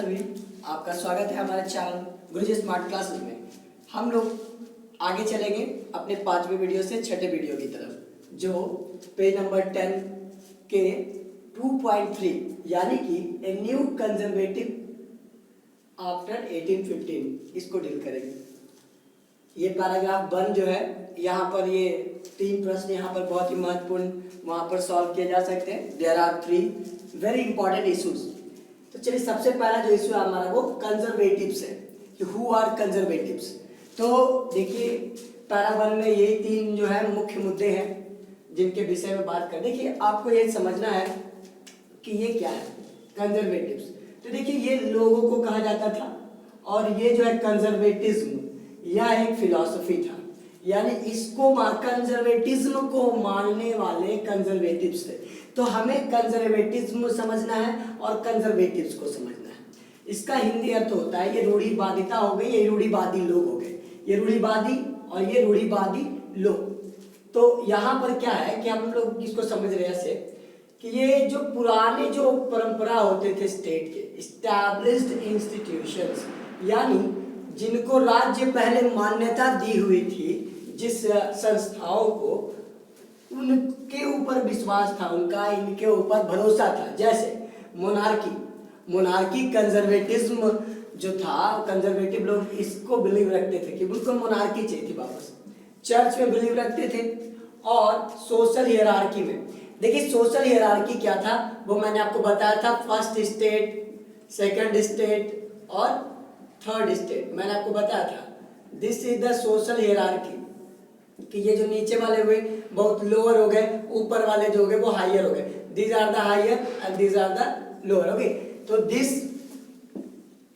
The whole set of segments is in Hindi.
सभी, आपका स्वागत है हमारे चैनल गुरुजी स्मार्ट क्लासेस में। हम लोग आगे चलेंगे अपने 5वें वीडियो से 6ठे वीडियो की तरफ, जो पेज नंबर 10 के 2.3 यानी कि ए न्यू कंजर्वेटिव आफ्टर 1815 इसको डील करेंगे। ये पैराग्राफ 1 जो है, यहाँ पर ये 3 प्रश्न यहाँ पर बहुत ही महत्वपूर्ण वहाँ पर सॉल्व किए जा सकते हैं। There are 3 very important issues. तो चलिए, सबसे पहला जो इशू है हमारा वो कंजर्वेटिव्स है कि हु आर कंजर्वेटिव्स। तो देखिए, पैरा 1 में यही 3 जो है मुख्य मुद्दे हैं जिनके विषय में बात कर। देखिए, आपको ये समझना है कि ये क्या है कंजर्वेटिव्स। तो देखिए, ये लोगों को कहा जाता था और ये जो है कंजर्वेटिज्म, यह एक फिलॉसफी था, यानी इसको कंजर्वेटिज्म को मानने वाले कंजर्वेटिव्स थे। तो हमें कंजर्वेटिज्म समझना है और कंजर्वेटिव्स को समझना है। इसका हिंदी अर्थ होता है, ये रूढ़िवादिता हो गई, ये रूढ़िवादी लोग हो गए, ये रूढ़िवादी और ये रूढ़िवादी लोग। तो यहाँ पर क्या है कि हम लोग इसको समझ रहे हैं ऐसे कि ये जो पुराने जो परंपरा होते थे स्टेट के, एस्टैब्लिश्ड इंस्टीट्यूशंस, यानी जिनको राज्य पहले मान्यता दी हुई थी, जिस संस्थाओं को उनके ऊपर विश्वास था, उनका इनके ऊपर भरोसा था, जैसे मोनार्की कंजर्वेटिज्म जो था, कंजर्वेटिव लोग इसको बिलीव रखते थे कि उनको मोनार्की चाहिए थी वापस, चर्च में बिलीव रखते थे और सोशल हियरार्की में। देखिए, सोशल हियरार्की क्या था वो मैंने आपको बताया था, फर्स्ट स्टेट, सेकंड स्टेट और थर्ड स्टेट मैंने आपको बताया था। This is the social hierarchy कि ये जो नीचे वाले हुए बहुत लोअर हो गए, ऊपर वाले जो हो गए वो हायर हो गए। These are the higher and these are the lower. Okay, तो this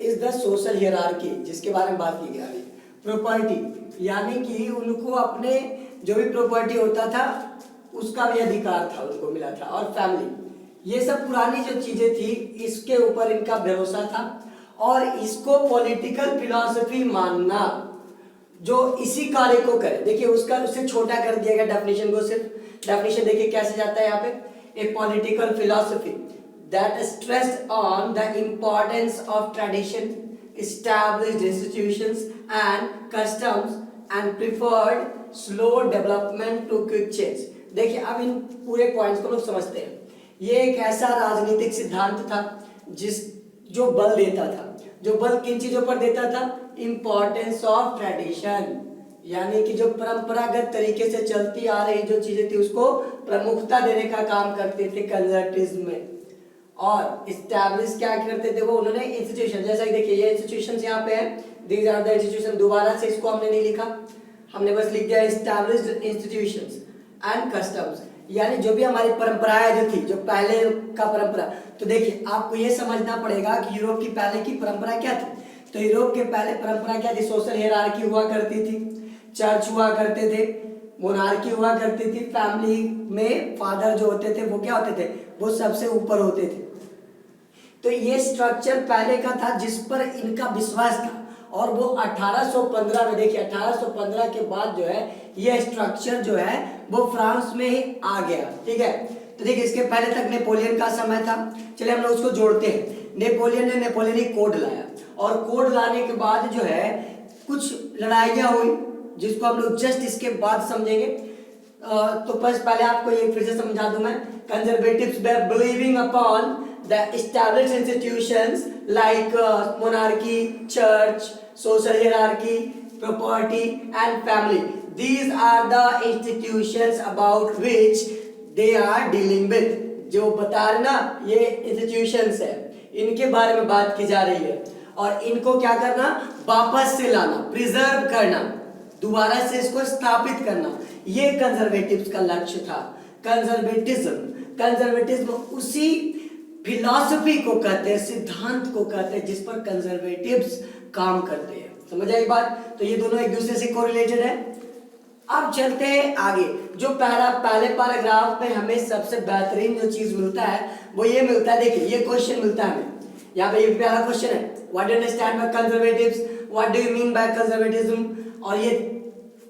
is the social hierarchy जिसके बारे में बात की गई अभी। प्रॉपर्टी, यानी कि उनको अपने जो भी प्रॉपर्टी होता था उसका भी अधिकार था, उनको मिला था। और फैमिली, ये सब पुरानी जो चीजें थी इसके ऊपर इनका भरोसा था और इसको पॉलिटिकल फिलॉसफी मानना जो इसी कार्य को करे। देखिए, उसका उससे छोटा कर दिया गया डेफिनेशन को। सिर्फ डेफिनेशन देखिए कैसे जाता है यहाँ पे, a political philosophy that stressed on the importance of tradition, established institutions and customs and preferred slow development to quick change. देखिए, अब इन पूरे पॉइंट्स को लोग समझते हैं। ये एक ऐसा राजनीतिक सिद्धांत था जो बल देता था, जो बल किन चीजों पर देता था, इंपॉर्टेंस ऑफ ट्रेडिशन, यानी कि जो परंपरागत तरीके से चलती आ रही जो चीजें थी उसको प्रमुखता देने का काम करते थे कंजर्वेटिज्म में। और इस्टेब्लिश क्या करते थे वो, उन्होंने इंस्टीट्यूशन, जैसा कि देखिए ये इंस्टीट्यूशंस यहाँ पे है, दीज आर द इंस्टीट्यूशन। दोबारा से इसको हमने नहीं लिखा, हमने बस लिख दिया एस्टैब्लिश्ड इंस्टीट्यूशंस एंड कस्टम्स, यानी जो भी हमारी परंपराएं जो थी, जो पहले का परंपरा। तो देखिए, आपको ये समझना पड़ेगा कि यूरोप की पहले की परंपरा क्या थी। तो यूरोप के पहले परंपरा क्या थी, सोशल हियरार्की हुआ करती थी, चर्च हुआ करते थे, मोनार्की हुआ करती थी, फैमिली में फादर जो होते थे वो क्या होते थे, वो सबसे ऊपर होते थे। तो ये स्ट्रक्चर पहले का था जिस पर इनका विश्वास था और वो 1815 में, देखिए 1815 के बाद जो है ये स्ट्रक्चर जो है वो फ्रांस में ही आ गया। ठीक है, तो देखिए इसके पहले तक नेपोलियन का समय था। चलिए हम लोग उसको जोड़ते हैं। नेपोलियन ने नेपोलियनिक कोड लाया और कोड लाने के बाद जो है कुछ लड़ाइयाँ हुई जिसको हम लोग जस्ट इसके बाद समझेंगे। तो बस पहले आपको ये फिर से समझा दूं मैं। Conservatives were believing upon the established institutions like monarchy, church, social hierarchy, property and family. These are the institutions about which they are dealing with. जो बता रहे ना, ये institutions है, इनके बारे में बात की जा रही है और इनको क्या करना, वापस से लाना, प्रिजर्व करना, दोबारा से इसको स्थापित करना, ये कंजर्वेटिव्स का लक्ष्य था। कंजर्वेटिज्म उसी फिलॉसफी को कहते हैं, सिद्धांत को कहते हैं जिस पर कंजर्वेटिव्स काम करते हैं। समझ आई बात? तो ये दोनों एक दूसरे से कोरिलेटेड है। अब चलते हैं आगे। जो पहले पैराग्राफ में हमें सबसे बेहतरीन जो चीज मिलता है वो ये मिलता है। देखिए, ये क्वेश्चन मिलता है हमें यहाँ पे, ये पहला क्वेश्चन है, what do you understand by conservatives, what do you mean by conservatism. और ये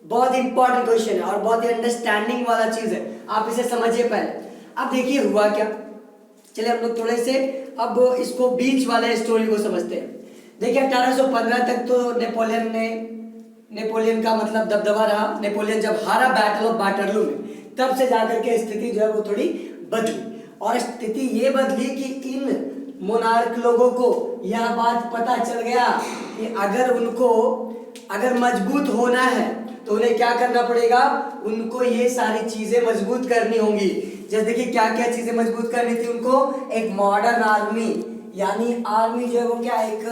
बहुत इंपॉर्टेंट क्वेश्चन है और बहुत ही अंडरस्टैंडिंग वाला चीज है, आप इसे समझिए पहले। अब देखिए हुआ क्या, चलिए हम लोग थोड़े से अब इसको बीच वाले स्टोरी को समझते हैं। देखिए 1815 तक तो नेपोलियन का मतलब दबदबा रहा। नेपोलियन जब हारा बैटल ऑफ वाटरलू में, तब से जाकर के स्थिति जो है वो थोड़ी बदली, और स्थिति ये बदली कि इन मोनार्क लोगों को यह बात पता चल गया कि अगर मजबूत होना है तो उन्हें क्या करना पड़ेगा, उनको ये सारी चीजें मजबूत करनी होंगी। जैसे देखिए क्या क्या चीजें मजबूत करनी थी उनको, एक मॉडर्न आर्मी, यानी आर्मी जो है वो क्या, एक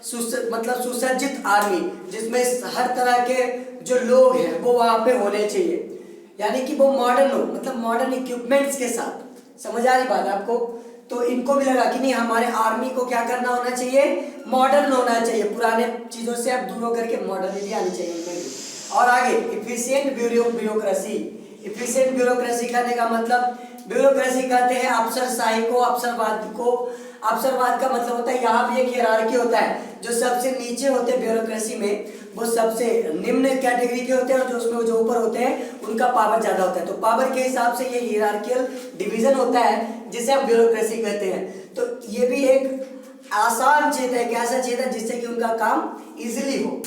सुसज्जित आर्मी जिसमें हर तरह के जो लोग हैं वो वहां पे होने चाहिए, यानी कि वो मॉडर्न हो, मतलब मॉडर्न इक्विपमेंट्स के साथ। समझ आ रही बात आपको? तो इनको भी लगा कि नहीं, हमारे आर्मी को क्या करना होना चाहिए, मॉडर्न होना चाहिए, पुराने चीजों से अब दूर होकर के मॉडर्निटी आनी चाहिए। और आगे इफिशिएंट ब्यूरोक्रेसी। इफिशिएंट ब्यूरोक्रेसी करने का मतलब, ब्यूरोक्रेसी कहते हैं अफसरशाही को, अफसरवाद को। अफसरवाद का मतलब होता है, यहाँ भी एक हियरार्की होता है, जो सबसे नीचे होते हैं ब्यूरोक्रेसी में वो सबसे निम्न कैटेगरी के होते हैं, और जो उसमें जो ऊपर होते हैं उनका पावर ज्यादा होता है। तो पावर के हिसाब से ये हियरार्कियल डिवीजन होता है जिसे हम ब्यूरोक्रेसी कहते हैं। तो ये भी एक आसान क्षेत्र है, एक ऐसा क्षेत्र है जिससे कि उनका काम इजीली हो।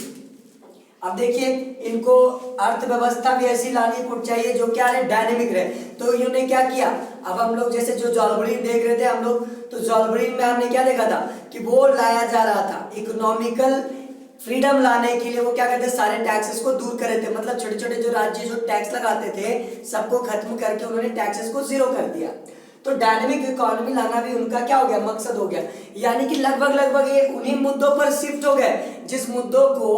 अब देखिए इनको अर्थव्यवस्था भी ऐसी लानी चाहिए जो क्या है, डायनेमिक रहे। तो इन्होंने क्या किया, अब हम लोग जैसे जो जॉल्बरीन देख रहे थे हम लोग, तो जॉल्बरीन में हमने क्या देखा था कि वो लाया जा रहा था इकोनॉमिकल फ्रीडम लाने के लिए। वो क्या करते, सारे टैक्सेस को दूर कर रहे थे, मतलब छोटे छोटे जो राज्य जो टैक्स लगाते थे सबको खत्म करके उन्होंने टैक्सेस को जीरो कर दिया। तो डायनेमिक इकोनॉमी लाना भी उनका क्या हो गया, मकसद हो गया। यानी कि लगभग ये उन्हीं मुद्दों पर शिफ्ट हो गए जिस मुद्दों को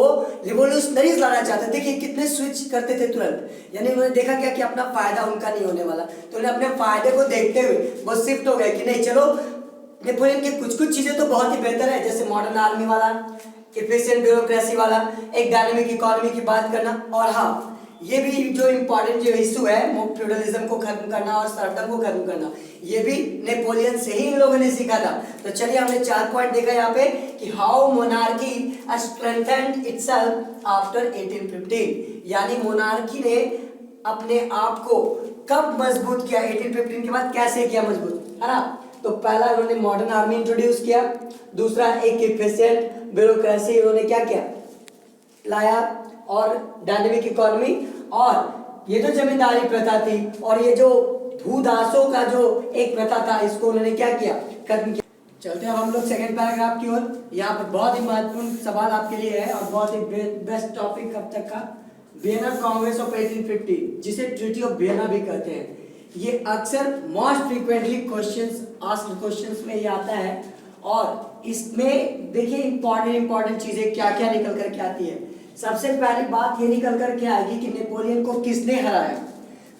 रिवोल्यूशनरीज लाना चाहते थे। देखिए कितने स्विच करते थे तुरंत, यानी उन्होंने देखा क्या कि अपना फायदा उनका नहीं होने वाला, तो उन्हें अपने फायदे को देखते हुए वो शिफ्ट हो गए कि नहीं चलो, नेपोलियन की कुछ चीजें तो बहुत ही बेहतर है, जैसे मॉडर्न आर्मी वाला, एफिशिएंट ब्यूरोक्रेसी वाला, एक डायनेमिक इकोनॉमी की बात करना, और हाँ ये भी जो इम्पोर्टेंट जो इशू है फ्यूडलिज्म को खत्म करना और सर्वडम को खत्म करना, ये भी नेपोलियन से ही इन लोगों ने सीखा था। तो चलिए हमने 4 पॉइंट देखा यहाँ पे कि how monarchy strengthened itself after 1815, यानी मोनार्की ने अपने आप को कब मजबूत किया, 1815 के बाद कैसे किया मजबूत, है ना। तो पहला उन्होंने मॉडर्न आर्मी इंट्रोड्यूस किया, दूसरा एक एफिशिएंट ब्यूरोक्रेसी उन्होंने क्या किया, लाया, और डायनेमिक इकोनॉमी, और ये जो जमींदारी प्रथा थी और ये जो भूदासों का जो एक प्रथा था इसको उन्होंने क्या किया, खत्म किया। चलते हैं हम लोग सेकंड पैराग्राफ की ओर। यहाँ पर बहुत ही महत्वपूर्ण सवाल आपके लिए है और बहुत ही बेस्ट टॉपिक अब तक का, वियना कांग्रेस ऑफ 1850, जिसे ट्रीटी ऑफ वियना भी कहते हैं। ये अक्सर मोस्ट फ्रीक्वेंटली क्वेश्चंस में ये आता है, और इसमें देखिए इंपॉर्टेंट चीजें क्या क्या निकल कर के आती है। सबसे पहली बात ये निकल कर के आएगी कि नेपोलियन को किसने हराया।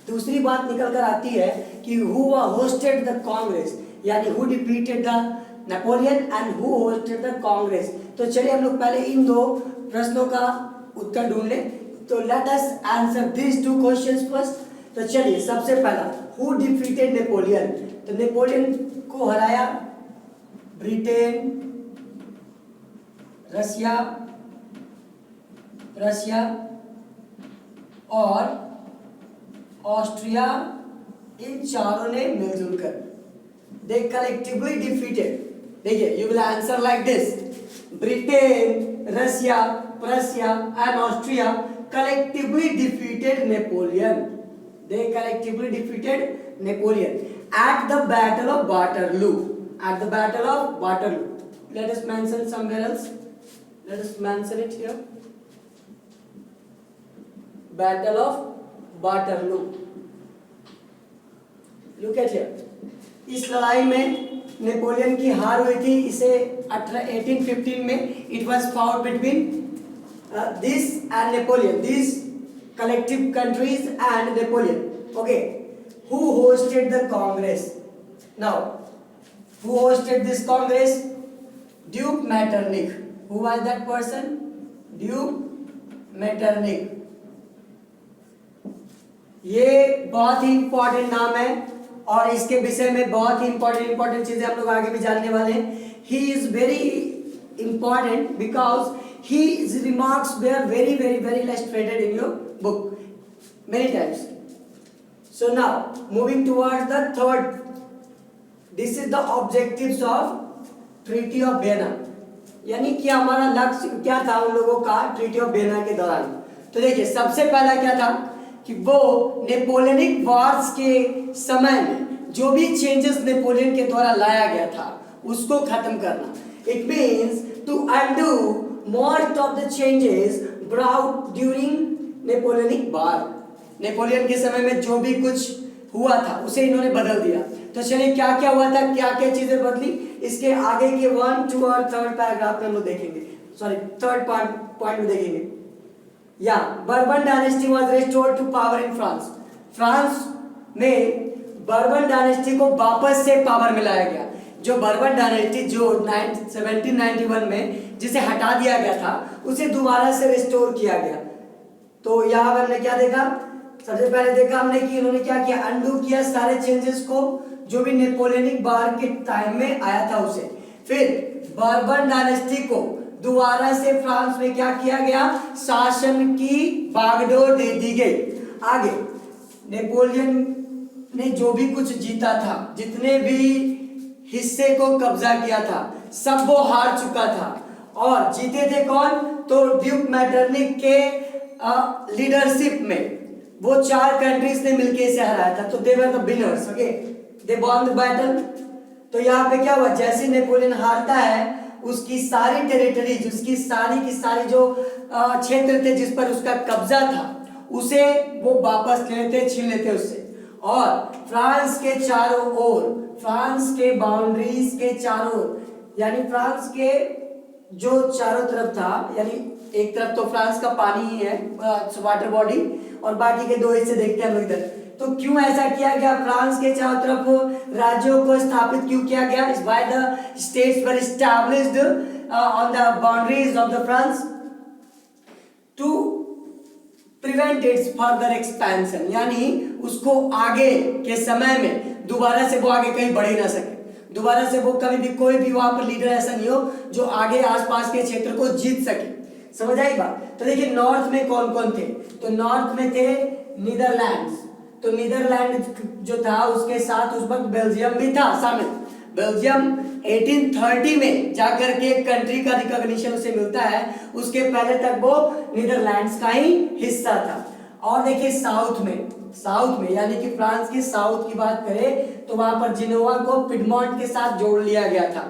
दूसरी बात निकल कर आती है कि हु होस्टेड द कांग्रेस, यानी who defeated the Napoleon and who hosted the Congress. तो चलिए हम लोग पहले इन दो प्रश्नों का उत्तर ढूंढ लें। तो let us answer this 2 questions first. तो चलिए सबसे पहला, हु डिफीटेड नेपोलियन, तो नेपोलियन को हराया ब्रिटेन, रशिया और ऑस्ट्रिया, इन चारों ने मिलजुल कर, दे कलेक्टिवली डिफीटेड। देखिए you will answer like this, Britain, Russia, Prussia and Austria collectively defeated Napoleon. They collectively defeated Napoleon at the Battle of Waterloo. At the Battle of Waterloo. Let us mention somewhere else. Let us mention it here. Battle of Waterloo. Look at here. इस लड़ाई में नेपोलियन की हार हुई थी। इसे 1815 में it was fought between this and Napoleon, these collective countries and Napoleon. Okay, who hosted the Congress? Now, who hosted this Congress? Duke Metternich. Who was that person? Duke Metternich. ये बहुत ही इंपॉर्टेंट नाम है और इसके विषय में बहुत ही इंपॉर्टेंट चीजें हम लोग आगे भी जानने वाले हैं। He is very important because his remarks were very illustrated in your book many times. So now moving towards the third, this is the objectives of treaty of Vienna, यानी कि हमारा लक्ष्य क्या था उन लोगों का ट्रीटी ऑफ वियना के दौरान। तो देखिए सबसे पहला क्या था कि वो नेपोलियनिक वॉर्स के समय में जो भी चेंजेस नेपोलियन के द्वारा लाया गया था उसको खत्म करना। It means to undo most of the changes brought during Napoleonic war. Napoleon के समय में जो भी कुछ हुआ था उसे इन्होंने बदल दिया। तो चलिए क्या क्या हुआ था, क्या क्या चीजें बदली, इसके आगे के 1, 2 और 3rd पैराग्राफ में हम लोग देखेंगे, सॉरी 3rd पॉइंट में देखेंगे। या Bourbon dynasty was restored to power in France. France में बर्बन डायनेस्टी को वापस से पावर में लाया गया। जो बर्बन डायनेस्टी जो 1791 में जिसे हटा दिया गया था उसे दोबारा से रिस्टोर किया गया। तो यहाँ पर हमने क्या देखा, सबसे पहले देखा हमने कि इन्होंने क्या किया, अनडू किया सारे चेंजेस को जो भी नेपोलियनिक वॉर के टाइम में आया था उसे। फिर बर्बन डायनेस्टी को दोबारा से फ्रांस में क्या किया गया, शासन की बागडोर दे दी गई। आगे नेपोलियन ने जो भी कुछ जीता था, जितने भी हिस्से को कब्जा किया था, सब वो हार चुका था। और जीते थे कौन, तो ड्यूक मेटरनिक के लीडरशिप में वो 4 कंट्रीज ने मिलकर इसे हराया था। तो they were the winners, okay, they won the battle. तो यहाँ पे क्या हुआ, जैसे नेपोलियन हारता है उसकी सारी टेरिटरीज, उसकी सारी की सारी जो क्षेत्र थे जिस पर उसका कब्जा था उसे वो वापस ले लेते, छीन लेते उससे। और फ्रांस के चारों ओर, फ्रांस के बाउंड्रीज के चारों ओर, यानी फ्रांस के जो चारों तरफ था, यानी एक तरफ तो फ्रांस का पानी ही है, वाटर बॉडी, और बाकी के 2 हिस्से देखते हैं हम लोग इधर। तो क्यों ऐसा किया गया, फ्रांस के चारों तरफ राज्यों को स्थापित क्यों किया गया, इस by the states were established on the boundaries of the France to prevent its further expansion, यानी उसको आगे के समय में दोबारा से वो आगे कहीं बढ़ ही ना सके, दोबारा से वो कभी भी कोई भी वहां पर लीडर ऐसा नहीं हो जो आगे आसपास के क्षेत्र को जीत सके। समझ आई बात। तो देखिए नॉर्थ में कौन कौन थे, तो नॉर्थ में थे नीदरलैंड्स। तो नीदरलैंड जो था उसके साथ उस वक्त बेल्जियम भी था शामिल। बेल्जियम 1830 में जाकर के एक कंट्री का रिकॉग्निशन उसे मिलता है, उसके पहले तक वो नीदरलैंड्स का ही हिस्सा था। और देखिए साउथ में यानी कि फ्रांस के साउथ की बात करें तो वहां पर जिनोवा को पिडमॉन्ट के साथ जोड़ लिया गया था।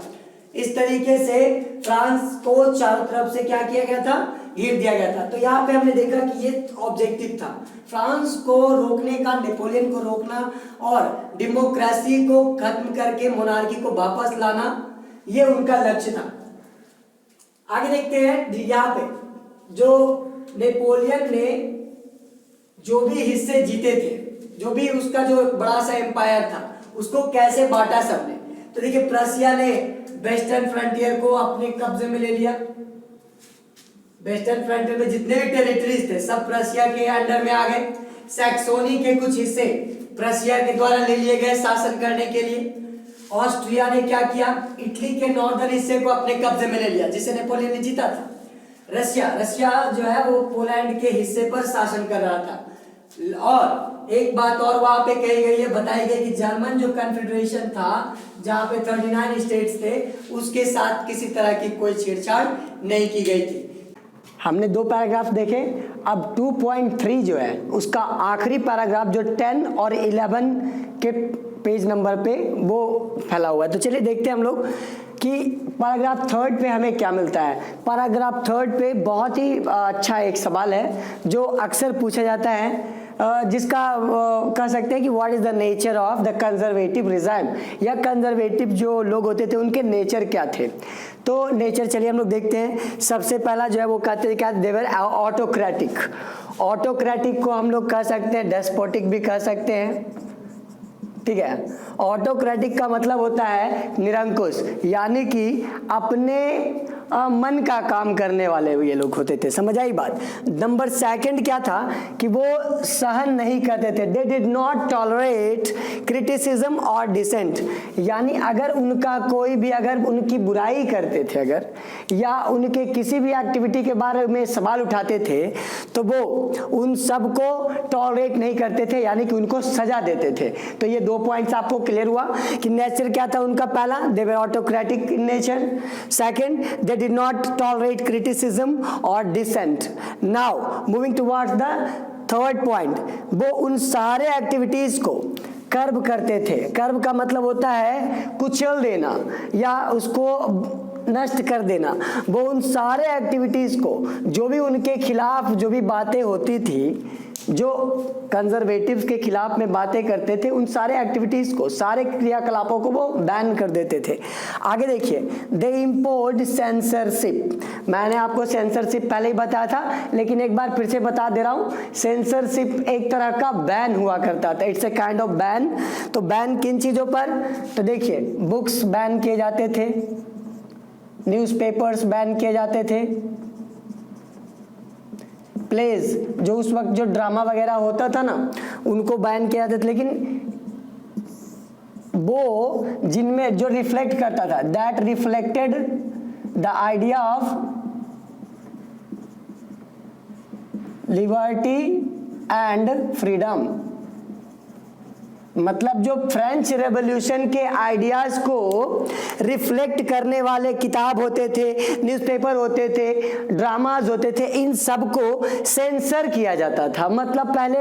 इस तरीके से फ्रांस को चारों तरफ से क्या किया गया था, घेर दिया गया था। तो यहाँ पे हमने देखा कि ये ऑब्जेक्टिव था, फ्रांस को रोकने का, नेपोलियन को रोकना और डेमोक्रेसी को खत्म करके मोनार्की को वापस लाना, ये उनका लक्ष्य था। आगे देखते हैं यहाँ पे जो नेपोलियन ने जो भी हिस्से जीते थे, जो भी उसका जो बड़ा सा एम्पायर था उसको कैसे बांटा सबने। तो देखिए प्रशिया ने वेस्टर्न फ्रंटियर को अपने कब्जे में ले लिया। वेस्टर्न फ्रंटियर में जितने भी टेरिटरीज थे सब प्रशिया के अंडर में आ गए। सैक्सोनी के कुछ हिस्से प्रशिया के द्वारा ले लिए गए शासन करने के लिए। ऑस्ट्रिया ने क्या किया, इटली के नॉर्दर्न हिस्से को अपने कब्जे में ले लिया जिसे नेपोलियन ने जीता था। रशिया जो है वो पोलैंड के हिस्से पर शासन कर रहा था। और एक बात और वहां पे कही गई है, बताई गई कि जर्मन जो कन्फेडरेशन था जहां पे 39 स्टेट्स थे उसके साथ किसी तरह की कोई छेड़छाड़ नहीं की गई थी। हमने 2 पैराग्राफ देखे, अब 2.3 जो है उसका आखिरी पैराग्राफ जो 10 और 11 के पेज नंबर पे वो फैला हुआ है। तो चलिए देखते हैं हम लोग कि पैराग्राफ 3 पे हमें क्या मिलता है। पैराग्राफ 3 पे बहुत ही अच्छा एक सवाल है जो अक्सर पूछा जाता है, जिसका कह सकते हैं कि what is the nature of the conservative regime, या कंजर्वेटिव जो लोग होते थे उनके नेचर क्या थे। तो नेचर चलिए हम लोग देखते हैं। सबसे पहला जो है वो कहते हैं क्या, देवर ऑटोक्रेटिक। ऑटोक्रेटिक को हम लोग कह सकते हैं डेस्पोटिक भी कह सकते हैं, ठीक है। ऑटोक्रेटिक का मतलब होता है निरंकुश, यानी कि अपने मन का काम करने वाले ये लोग होते थे, समझ आई बात। नंबर सेकंड क्या था कि वो सहन नहीं करते थे, दे डिड नॉट टॉलरेट क्रिटिसिज्म और डिसेंट, यानी अगर उनका कोई भी अगर उनकी बुराई करते थे अगर या उनके किसी भी एक्टिविटी के बारे में सवाल उठाते थे तो वो उन सबको टॉलरेट नहीं करते थे, यानी कि उनको सजा देते थे। तो ये 2 पॉइंट्स आपको क्लियर हुआ कि नेचर क्या था उनका। पहला, they were autocratic in nature. Second, they did not tolerate criticism और dissent. Now moving towards the third point, वो उन सारे एक्टिविटीज को कर्ब करते थे। कर्ब का मतलब होता है कुचल देना या उसको नष्ट कर देना। वो उन सारे एक्टिविटीज को, जो भी उनके खिलाफ जो भी बातें होती थी, जो कंजर्वेटिव्स के खिलाफ में बातें करते थे, उन सारे एक्टिविटीज को, सारे क्रियाकलापों को वो बैन कर देते थे। आगे देखिए, दे इम्पोज्ड सेंसरशिप। मैंने आपको सेंसरशिप पहले ही बताया था, लेकिन एक बार फिर से बता दे रहा हूं। सेंसरशिप एक तरह का बैन हुआ करता था, it's a kind of ban. तो बैन किन चीजों पर? तो देखिए, बुक्स बैन किए जाते थे, न्यूज़पेपर्स बैन किए जाते थे, प्लेज जो उस वक्त जो ड्रामा वगैरह होता था ना उनको बैन किया जाता था, लेकिन वो जिनमें जो रिफ्लेक्ट करता था, that reflected the idea of liberty and freedom. मतलब जो फ्रेंच रेवोल्यूशन के आइडियाज को रिफ्लेक्ट करने वाले किताब होते थे, न्यूज़पेपर होते थे, ड्रामाज होते थे, इन सब को सेंसर किया जाता था। मतलब पहले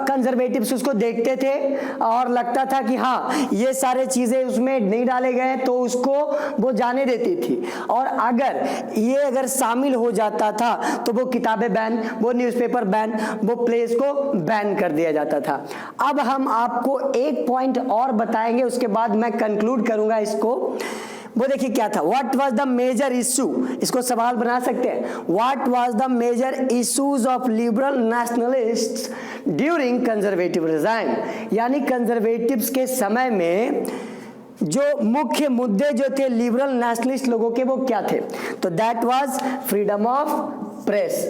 कंजर्वेटिव्स उसको देखते थे और लगता था कि हाँ ये सारे चीजें उसमें नहीं डाले गए, तो उसको वो जाने देती थी। और अगर शामिल हो जाता था तो वो किताबें बैन, वो न्यूज़पेपर बैन, वो प्लेस को बैन कर दिया जाता था। अब हम आपको एक पॉइंट और बताएंगे, उसके बाद मैं कंक्लूड करूंगा इसको। वो देखिए क्या था, what was the major issue, इसको सवाल बना सकते हैं। What was the major issues of liberal nationalists during conservative regime, यानी कंजर्वेटिव्स के समय में जो मुख्य मुद्दे जो थे लिबरल नेशनलिस्ट लोगों के, वो क्या थे? तो that was freedom of press.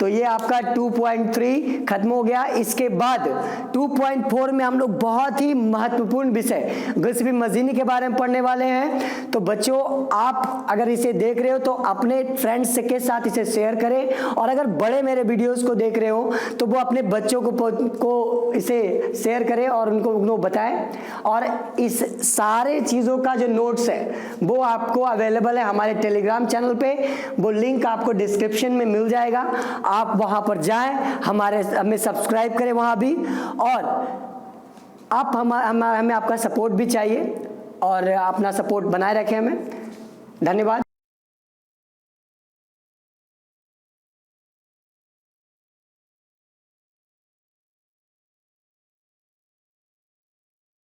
तो ये आपका 2.3 खत्म हो गया। इसके बाद 2.4 में हम लोग बहुत ही महत्वपूर्ण विषय गिल्सबी मजीनी के बारे में पढ़ने वाले हैं। तो बच्चों, आप अगर इसे देख रहे हो तो अपने फ्रेंड्स के साथ इसे शेयर करें, और अगर बड़े मेरे वीडियोस को देख रहे हो तो वो अपने बच्चों को इसे शेयर करें और उनको बताएं। और इस सारे चीज़ों का जो नोट्स है वो आपको अवेलेबल है हमारे टेलीग्राम चैनल पे, वो लिंक आपको डिस्क्रिप्शन में मिल जाएगा। आप वहां पर जाएं, हमें सब्सक्राइब करें वहां भी, और आप हमें आपका सपोर्ट भी चाहिए, और अपना सपोर्ट बनाए रखें हमें। धन्यवाद।